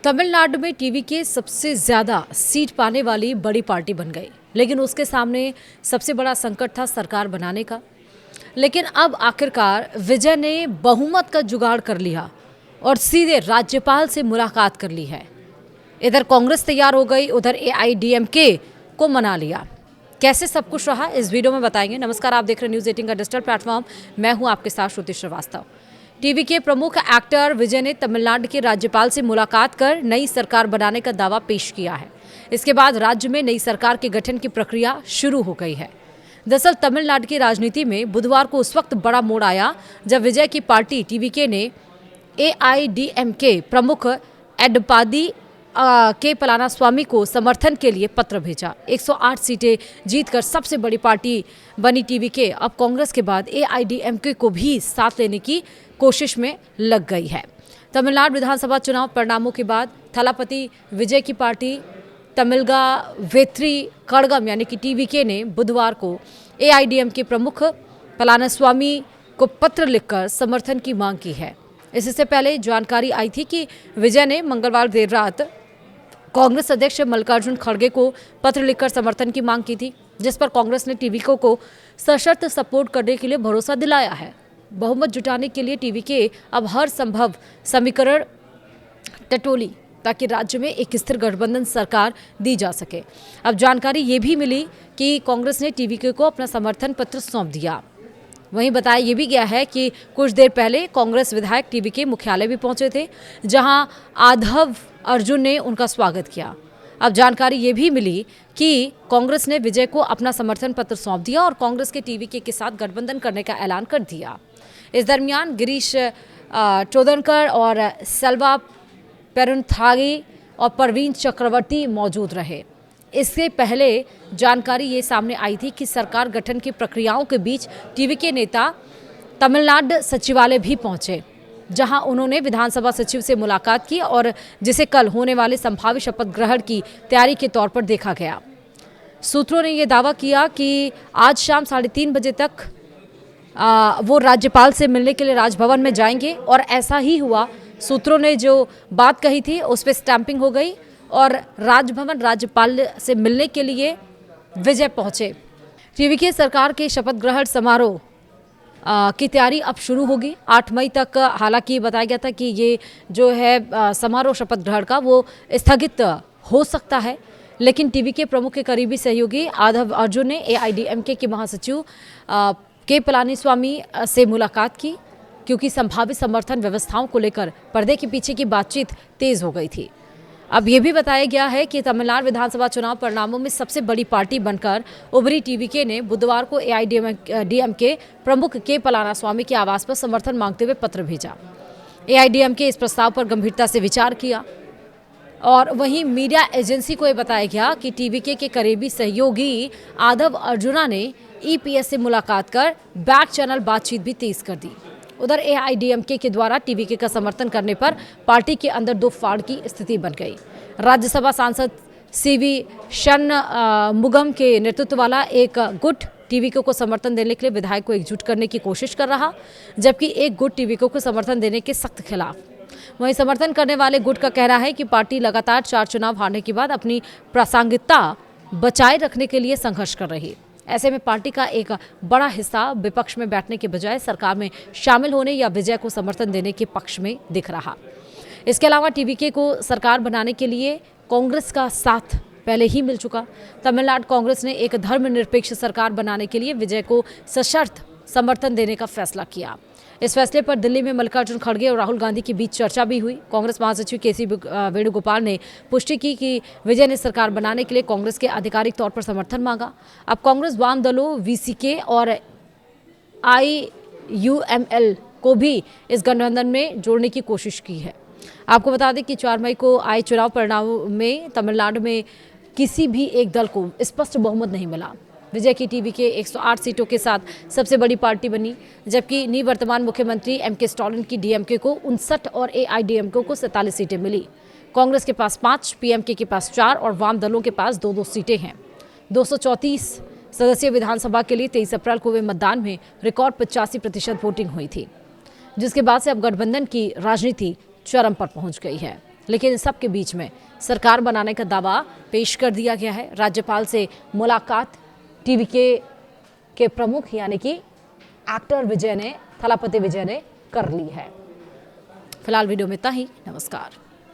तमिलनाडु में टीवी के सबसे ज्यादा सीट पाने वाली बड़ी पार्टी बन गई, लेकिन उसके सामने सबसे बड़ा संकट था सरकार बनाने का। लेकिन अब आखिरकार विजय ने बहुमत का जुगाड़ कर लिया और सीधे राज्यपाल से मुलाकात कर ली है। इधर कांग्रेस तैयार हो गई, उधर एआईडीएमके को मना लिया। कैसे सब कुछ रहा इस वीडियो में बताएंगे। नमस्कार, आप देख रहे हैं न्यूज़ 18 का डिजिटल प्लेटफॉर्म। मैं हूं आपके साथ श्रुति श्रीवास्तव। टीवी के प्रमुख एक्टर विजय ने तमिलनाडु के राज्यपाल से मुलाकात कर नई सरकार बनाने का दावा पेश किया है। इसके बाद राज्य में नई सरकार के गठन की प्रक्रिया शुरू हो गई है। दरअसल तमिलनाडु की राजनीति में बुधवार को उस वक्त बड़ा मोड़ आया जब विजय की पार्टी टीवीके ने एआईडीएमके प्रमुख एडपादी के पलानास्वामी को समर्थन के लिए पत्र भेजा। 108 सीटें जीतकर सबसे बड़ी पार्टी बनी टीवीके अब कांग्रेस के बाद एआईडीएमके को भी साथ लेने की कोशिश में लग गई है। तमिलनाडु विधानसभा चुनाव परिणामों के बाद थलापति विजय की पार्टी तमिलगा वेत्री कड़गम यानी कि टीवीके ने बुधवार को एआईडीएमके प्रमुख पलानास्वामी को पत्र लिखकर समर्थन की मांग की है। इससे पहले जानकारी आई थी कि विजय ने मंगलवार देर रात कांग्रेस अध्यक्ष मल्लिकार्जुन खड़गे को पत्र लिखकर समर्थन की मांग की थी, जिस पर कांग्रेस ने टीवीके को सशर्त सपोर्ट करने के लिए भरोसा दिलाया है। बहुमत जुटाने के लिए टीवीके अब हर संभव समीकरण टटोली ताकि राज्य में एक स्थिर गठबंधन सरकार दी जा सके। अब जानकारी ये भी मिली कि कांग्रेस ने टीवीके को अपना समर्थन पत्र सौंप दिया। वहीं बताया ये भी गया है कि कुछ देर पहले कांग्रेस विधायक टीवीके मुख्यालय भी पहुंचे थे, जहां आधव अर्जुन ने उनका स्वागत किया। अब जानकारी ये भी मिली कि कांग्रेस ने विजय को अपना समर्थन पत्र सौंप दिया और कांग्रेस के टीवीके के साथ गठबंधन करने का ऐलान कर दिया। इस दरमियान गिरीश चोदनकर और सेल्वा पेरुनथागी और परवीन चक्रवर्ती मौजूद रहे। इससे पहले जानकारी ये सामने आई थी कि सरकार गठन की प्रक्रियाओं के बीच टीवीके नेता तमिलनाडु सचिवालय भी पहुंचे, जहां उन्होंने विधानसभा सचिव से मुलाकात की और जिसे कल होने वाले संभावित शपथ ग्रहण की तैयारी के तौर पर देखा गया। सूत्रों ने यह दावा किया कि आज शाम 3:30 बजे तक वो राज्यपाल से मिलने के लिए राजभवन में जाएंगे और ऐसा ही हुआ। सूत्रों ने जो बात कही थी उस पर स्टैंपिंग हो गई और राजभवन राज्यपाल से मिलने के लिए विजय पहुंचे। टीवीके सरकार के शपथ ग्रहण समारोह की तैयारी अब शुरू होगी 8 मई तक। हालांकि बताया गया था कि ये जो है समारोह शपथ ग्रहण का वो स्थगित हो सकता है, लेकिन टीवीके प्रमुख के करीबी सहयोगी आधव अर्जुन ने एआईडीएमके के महासचिव के पलानीस्वामी से मुलाकात की, क्योंकि संभावित समर्थन व्यवस्थाओं को लेकर पर्दे के पीछे की बातचीत तेज हो गई थी। अब ये भी बताया गया है कि तमिलनाडु विधानसभा चुनाव परिणामों में सबसे बड़ी पार्टी बनकर उभरी टीवीके ने बुधवार को एआईडीएमके प्रमुख के पलानास्वामी के आवास पर समर्थन मांगते हुए पत्र भेजा। एआईडीएमके इस प्रस्ताव पर गंभीरता से विचार किया और वहीं मीडिया एजेंसी को यह बताया गया कि टीवीके के करीबी सहयोगी आधव अर्जुना ने ईपीएस से मुलाकात कर बैक चैनल बातचीत भी तेज कर दी। उधर एआईडीएमके के द्वारा टीवीके का समर्थन करने पर पार्टी के अंदर दो फाड़ की स्थिति बन गई। राज्यसभा सांसद सीवी षणमुगम के नेतृत्व वाला एक गुट टीवीके को समर्थन देने के लिए विधायक को एकजुट करने की कोशिश कर रहा, जबकि एक गुट टीवीके को समर्थन देने के सख्त खिलाफ। वहीं समर्थन करने वाले गुट का कहना है कि पार्टी लगातार 4 चुनाव हारने के बाद अपनी प्रासंगिकता बचाए रखने के लिए संघर्ष कर रही। ऐसे में पार्टी का एक बड़ा हिस्सा विपक्ष में बैठने के बजाय सरकार में शामिल होने या विजय को समर्थन देने के पक्ष में दिख रहा। इसके अलावा टीवीके को सरकार बनाने के लिए कांग्रेस का साथ पहले ही मिल चुका। तमिलनाडु कांग्रेस ने एक धर्मनिरपेक्ष सरकार बनाने के लिए विजय को सशर्त समर्थन देने का फैसला किया। इस फैसले पर दिल्ली में मल्लिकार्जुन खड़गे और राहुल गांधी के बीच चर्चा भी हुई। कांग्रेस महासचिव केसी वेणुगोपाल ने पुष्टि की कि विजय ने सरकार बनाने के लिए कांग्रेस के आधिकारिक तौर पर समर्थन मांगा। अब कांग्रेस वाम दलों वीसीके और आईयूएमएल को भी इस गठबंधन में जोड़ने की कोशिश की है। आपको बता दें कि 4 मई को आए चुनाव परिणामों में तमिलनाडु में किसी भी एक दल को स्पष्ट बहुमत नहीं मिला। विजय की टीवीके 108 सीटों के साथ सबसे बड़ी पार्टी बनी, जबकि निवर्तमान मुख्यमंत्री एमके स्टालिन की डीएमके को 59 और एआईडीएमके को 47 सीटें मिली। कांग्रेस के पास 5, पीएमके के पास 4 और वाम दलों के पास 2-2 सीटें हैं। 234 सदस्यीय विधानसभा के लिए 23 अप्रैल को हुए मतदान में रिकॉर्ड 85% वोटिंग हुई थी, जिसके बाद से अब गठबंधन की राजनीति चरम पर पहुंच गई है। लेकिन इन सब के बीच में सरकार बनाने का दावा पेश कर दिया गया है। राज्यपाल से मुलाकात टीवी के प्रमुख यानी कि एक्टर विजय ने, थलापति विजय ने कर ली है। फिलहाल वीडियो में इतना ही। नमस्कार।